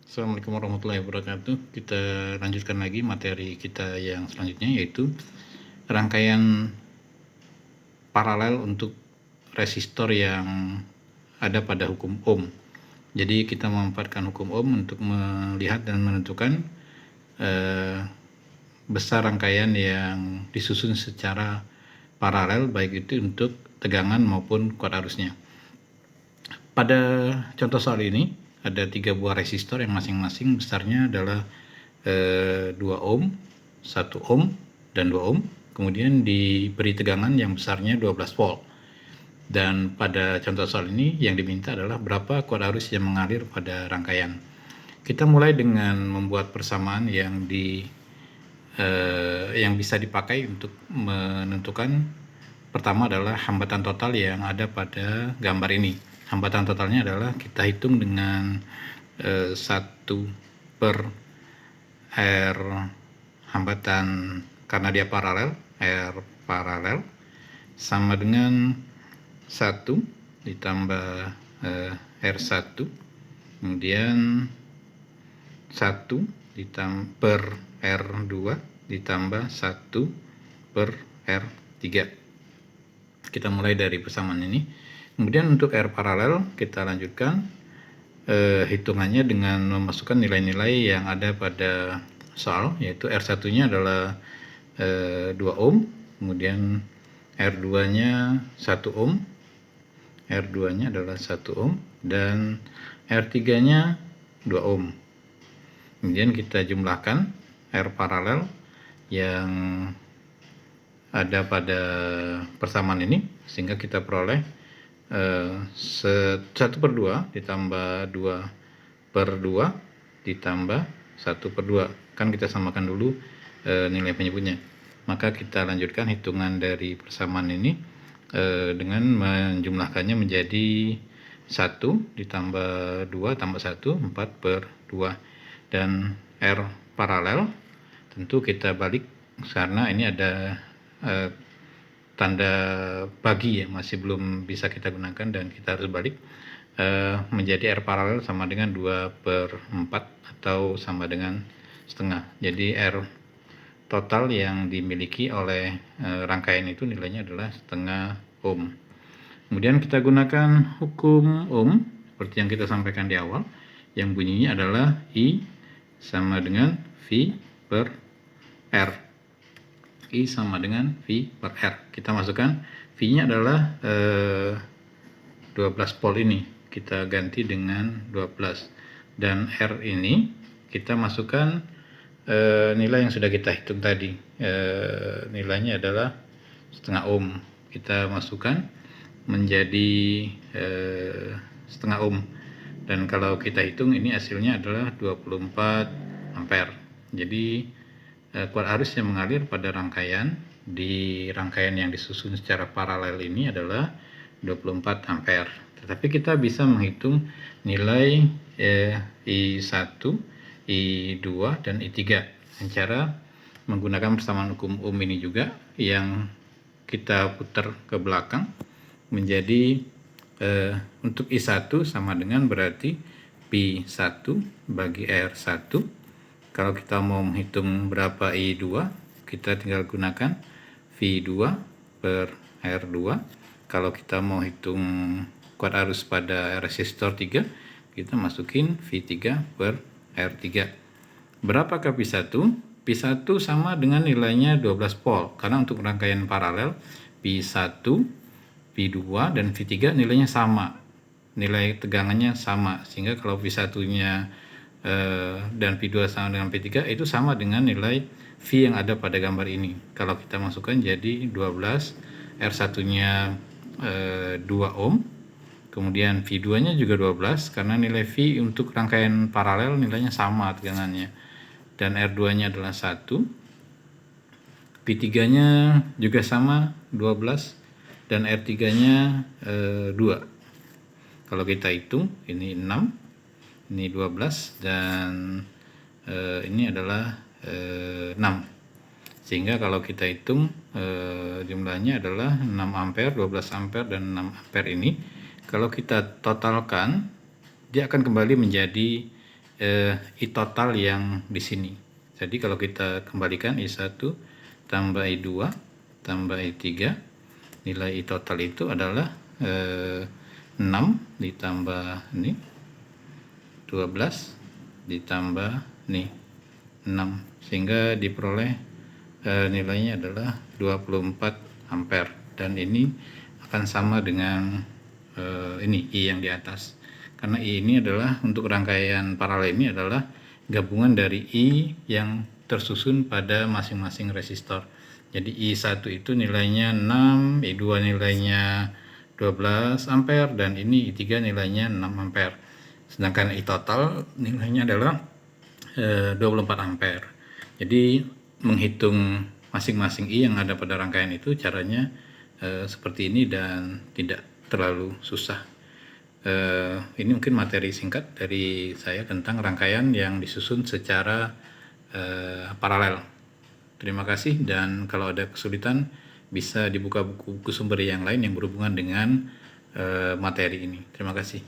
Assalamualaikum warahmatullahi wabarakatuh. Kita lanjutkan lagi materi kita yang selanjutnya, yaitu rangkaian paralel untuk resistor yang ada pada hukum Ohm. Jadi kita memanfaatkan hukum Ohm untuk melihat dan menentukan besar rangkaian yang disusun secara paralel, baik itu untuk tegangan maupun kuat arusnya. Pada contoh soal ini ada 3 buah resistor yang masing-masing besarnya adalah 2 ohm, 1 ohm, dan 2 ohm. Kemudian diberi tegangan yang besarnya 12 volt. Dan pada contoh soal ini yang diminta adalah berapa kuat arus yang mengalir pada rangkaian. Kita mulai dengan membuat persamaan yang bisa dipakai untuk menentukan. Pertama adalah hambatan total yang ada pada gambar ini. Hambatan totalnya adalah kita hitung dengan 1 per R hambatan karena dia paralel, R paralel sama dengan 1 ditambah R1, kemudian 1 per R2 ditambah 1 per R3. Kita mulai dari persamaan ini. Kemudian untuk R paralel kita lanjutkan hitungannya dengan memasukkan nilai-nilai yang ada pada soal, yaitu R1-nya adalah 2 ohm, kemudian R2-nya 1 ohm, R2-nya adalah 1 ohm, dan R3-nya 2 ohm. Kemudian kita jumlahkan R paralel yang ada pada persamaan ini, sehingga kita peroleh 1 per 2 ditambah 2 per 2 ditambah 1 per 2. Kan kita samakan dulu nilai penyebutnya. Maka kita lanjutkan hitungan dari persamaan ini dengan menjumlahkannya menjadi 1 ditambah 2 tambah 1, 4 per 2. Dan R paralel tentu kita balik karena ini ada tanda bagi ya, masih belum bisa kita gunakan dan kita harus balik menjadi R paralel sama dengan 2 per 4 atau sama dengan setengah. Jadi R total yang dimiliki oleh rangkaian itu nilainya adalah setengah ohm. Kemudian kita gunakan hukum Ohm seperti yang kita sampaikan di awal, yang bunyinya adalah I sama dengan V per R. I sama dengan V per R. Kita masukkan V-nya adalah 12 volt ini. Kita ganti dengan 12. Dan R ini kita masukkan nilai yang sudah kita hitung tadi. Nilainya adalah setengah ohm. Kita masukkan menjadi setengah ohm. Dan kalau kita hitung ini hasilnya adalah 24 ampere. Jadi kuat arus yang mengalir pada rangkaian yang disusun secara paralel ini adalah 24 ampere. Tetapi kita bisa menghitung nilai I1, I2, dan I3 dengan cara menggunakan persamaan hukum Ohm ini juga, yang kita putar ke belakang menjadi untuk I1 sama dengan berarti P1 bagi R1. Kalau kita mau menghitung berapa I2, kita tinggal gunakan V2 per R2. Kalau kita mau hitung kuat arus pada resistor 3, kita masukin V3 per R3. Berapakah P1? P1 sama dengan nilainya 12 volt, karena untuk rangkaian paralel P1, P2, dan V3 nilainya sama. Nilai tegangannya sama, sehingga kalau P1-nya dan P2 sama dengan P3 itu sama dengan nilai V yang ada pada gambar ini. Kalau kita masukkan jadi 12, R1-nya 2 ohm, kemudian V2 nya juga 12 karena nilai V untuk rangkaian paralel nilainya sama tegangannya, dan R2 nya adalah 1, P3 nya juga sama 12, dan R3 nya 2. Kalau kita hitung ini 6, ini 12, dan ini adalah 6, sehingga kalau kita hitung jumlahnya adalah 6 ampere, 12 ampere, dan 6 ampere ini. Kalau kita totalkan, dia akan kembali menjadi I total yang di sini. Jadi kalau kita kembalikan I1 tambah I2 tambah I3, nilai I total itu adalah 6 ditambah ini 12 ditambah nih 6, sehingga diperoleh nilainya adalah 24 ampere, dan ini akan sama dengan ini I yang di atas, karena I ini adalah untuk rangkaian paralel ini adalah gabungan dari I yang tersusun pada masing-masing resistor. Jadi I1 itu nilainya 6, I2 nilainya 12 ampere, dan ini I3 nilainya 6 ampere. Sedangkan I total nilainya adalah 24 ampere. Jadi menghitung masing-masing I yang ada pada rangkaian itu caranya seperti ini dan tidak terlalu susah. Ini mungkin materi singkat dari saya tentang rangkaian yang disusun secara paralel. Terima kasih, dan kalau ada kesulitan bisa dibuka buku-buku sumber yang lain yang berhubungan dengan materi ini. Terima kasih.